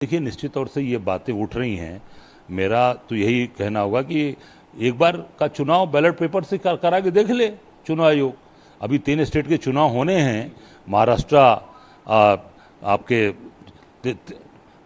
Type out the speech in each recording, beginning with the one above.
देखिए, निश्चित तौर से ये बातें उठ रही हैं। मेरा तो यही कहना होगा कि एक बार का चुनाव बैलेट पेपर से करा के देख ले चुनाव आयोग। अभी 3 स्टेट के चुनाव होने हैं, महाराष्ट्र, आपके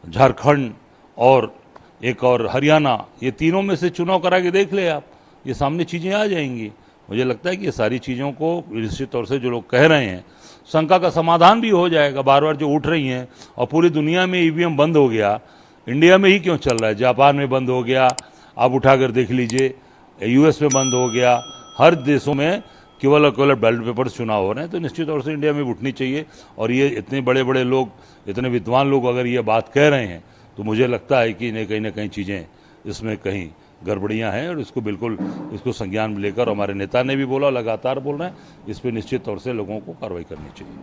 झारखंड और एक और हरियाणा, ये तीनों में से चुनाव करा के देख ले आप, ये सामने चीज़ें आ जाएंगी। मुझे लगता है कि ये सारी चीज़ों को निश्चित तौर से जो लोग कह रहे हैं, शंका का समाधान भी हो जाएगा। बार बार जो उठ रही हैं, और पूरी दुनिया में ईवीएम बंद हो गया, इंडिया में ही क्यों चल रहा है? जापान में बंद हो गया, आप उठाकर देख लीजिए, यूएस में बंद हो गया, हर देशों में केवल और केवल बैलेट पेपर चुनाव हो रहे हैं। तो निश्चित तौर से इंडिया में उठनी चाहिए। और ये इतने बड़े बड़े लोग, इतने विद्वान लोग अगर ये बात कह रहे हैं, तो मुझे लगता है कि कहीं ना कहीं चीज़ें इसमें कहीं गड़बड़ियां हैं, और इसको बिल्कुल इसको संज्ञान में लेकर, हमारे नेता ने भी बोला, लगातार बोल रहे हैं, इस पर निश्चित तौर से लोगों को कार्रवाई करनी चाहिए।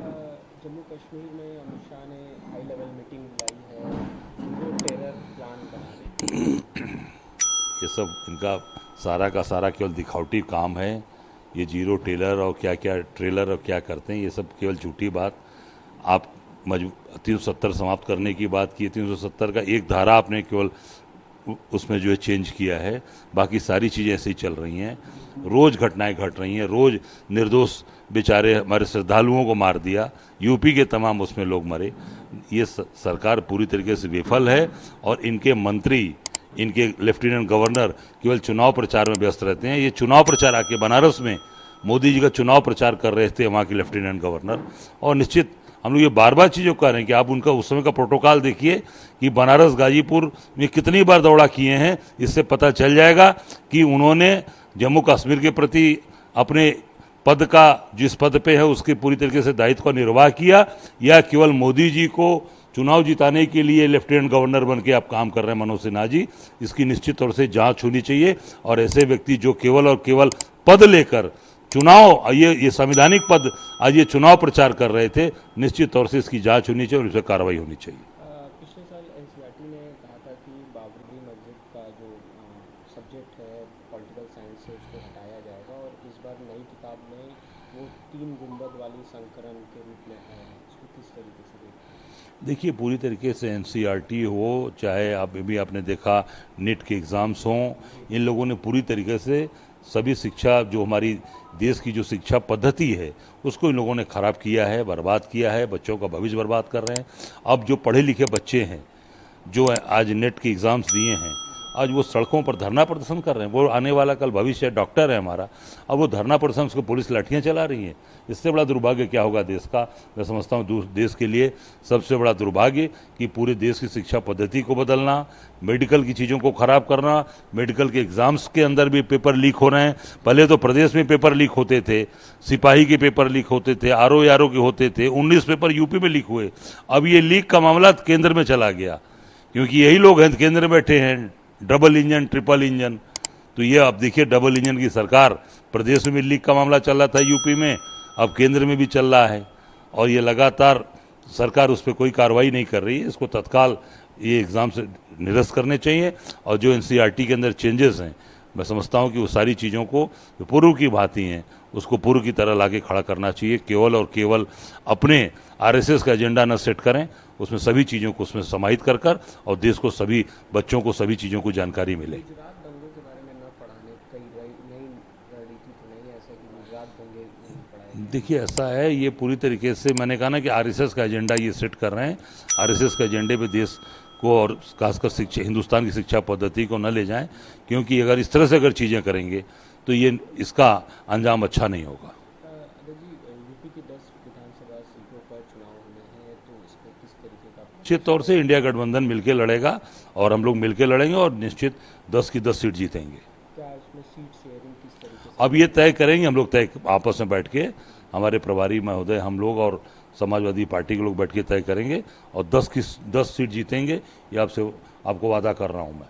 जम्मू कश्मीर में अमित शाह ने हाई लेवल मीटिंग बुलाई है, जो टेरर प्लान बना रहे हैं। ये सब इनका सारा का सारा केवल दिखावटी काम है। ये जीरो टेलर और क्या क्या ट्रेलर और क्या करते हैं, ये सब केवल झूठी बात। आप 370 समाप्त करने की बात की, 370 का एक धारा आपने केवल उसमें जो है चेंज किया है, बाकी सारी चीज़ें ऐसे ही चल रही हैं। रोज़ घटनाएं घट रही हैं, रोज़ निर्दोष बेचारे हमारे श्रद्धालुओं को मार दिया, यूपी के तमाम उसमें लोग मरे। ये सरकार पूरी तरीके से विफल है, और इनके मंत्री, इनके लेफ्टिनेंट गवर्नर केवल चुनाव प्रचार में व्यस्त रहते हैं। ये चुनाव प्रचार आके बनारस में मोदी जी का चुनाव प्रचार कर रहे थे वहाँ के लेफ्टिनेंट गवर्नर। और निश्चित हम लोग ये बार बार चीज़ों कह रहे हैं कि आप उनका उस समय का प्रोटोकॉल देखिए कि बनारस गाजीपुर में कितनी बार दौड़ा किए हैं। इससे पता चल जाएगा कि उन्होंने जम्मू कश्मीर के प्रति अपने पद का, जिस पद पे है उसके पूरी तरीके से दायित्व का निर्वाह किया, या केवल मोदी जी को चुनाव जिताने के लिए लेफ्टिनेंट गवर्नर बन के आप काम कर रहे हैं मनोज सिन्हा जी। इसकी निश्चित तौर से जांच होनी चाहिए। और ऐसे व्यक्ति जो केवल और केवल पद लेकर चुनाव, ये संवैधानिक पद, आज ये चुनाव प्रचार कर रहे थे, निश्चित तौर से इसकी जांच होनी चाहिए और इस पर कार्रवाई होनी चाहिए। पिछले साल एनसीईआरटी ने कहा था कि बाबरी मस्जिद का जो सब्जेक्ट है पॉलिटिकल साइंस से, उसको हटाया जाएगा, और इस बार नई किताब में वो 3 गुंबद वाली संकरण के रूप में आया है। इसको किस तरीके से देखते हैं? देखिए, पूरी तरीके से एनसीईआरटी हो, चाहे आप भी आपने देखा नीट के एग्ज़ाम्स हों, इन लोगों ने पूरी तरीके से सभी शिक्षा, जो हमारी देश की जो शिक्षा पद्धति है, उसको इन लोगों ने ख़राब किया है, बर्बाद किया है, बच्चों का भविष्य बर्बाद कर रहे हैं। अब जो पढ़े लिखे बच्चे हैं, जो आज नेट के एग्ज़ाम्स दिए हैं, आज वो सड़कों पर धरना प्रदर्शन कर रहे हैं। वो आने वाला कल भविष्य डॉक्टर है हमारा, अब वो धरना प्रदर्शन, उसको पुलिस लाठियाँ चला रही है। इससे बड़ा दुर्भाग्य क्या होगा देश का? मैं समझता हूँ देश के लिए सबसे बड़ा दुर्भाग्य कि पूरे देश की शिक्षा पद्धति को बदलना, मेडिकल की चीज़ों को ख़राब करना, मेडिकल के एग्ज़ाम्स के अंदर भी पेपर लीक हो रहे हैं। पहले तो प्रदेश में पेपर लीक होते थे, सिपाही के पेपर लीक होते थे, आरओ के होते थे, 19 पेपर यूपी में लीक हुए। अब ये लीक का मामला केंद्र में चला गया, क्योंकि यही लोग हैं केंद्र में बैठे हैं, डबल इंजन, ट्रिपल इंजन। तो ये अब देखिए, डबल इंजन की सरकार, प्रदेश में लीक का मामला चल रहा था यूपी में, अब केंद्र में भी चल रहा है, और ये लगातार सरकार उस पर कोई कार्रवाई नहीं कर रही है। इसको तत्काल ये एग्ज़ाम से निरस्त करने चाहिए। और जो एनसीईआरटी के अंदर चेंजेस हैं, मैं समझता हूँ कि वो सारी चीज़ों को जो पूर्व की भांति हैं, उसको पूर्व की तरह लाके खड़ा करना चाहिए। केवल और केवल अपने आरएसएस का एजेंडा न सेट करें, उसमें सभी चीज़ों को उसमें समाहित कर और देश को, सभी बच्चों को सभी चीज़ों को जानकारी मिले। गुजरात दंगे के बारे में न पढ़ाने कई नई रणनीति तो नहीं है ऐसा कि गुजरात दंगे नहीं पढ़ाए? देखिए, ऐसा है, ये पूरी तरीके से मैंने कहा ना कि आरएसएस का एजेंडा ये सेट कर रहे हैं। आरएसएस के एजेंडे पे देश को और खासकर शिक्षा, हिंदुस्तान की शिक्षा पद्धति को न ले जाएं, क्योंकि अगर इस तरह से अगर चीज़ें करेंगे तो ये इसका अंजाम अच्छा नहीं होगा। यूपी की 10 विधानसभा सीटों पर चुनाव होने हैं, तो इस पर किस तरीके का? निश्चित तौर से इंडिया गठबंधन मिलकर लड़ेगा, और हम लोग मिलकर लड़ेंगे, और निश्चित 10 की 10 सीट जीतेंगे। क्या इसमें सीट शेयरिंग किस तरीके से? अब ये तय करेंगे हम लोग, तय आपस में बैठ के, हमारे प्रभारी महोदय, हम लोग और समाजवादी पार्टी के लोग बैठ के तय करेंगे, और 10 की 10 सीट जीतेंगे, ये आपको वादा कर रहा हूँ मैं।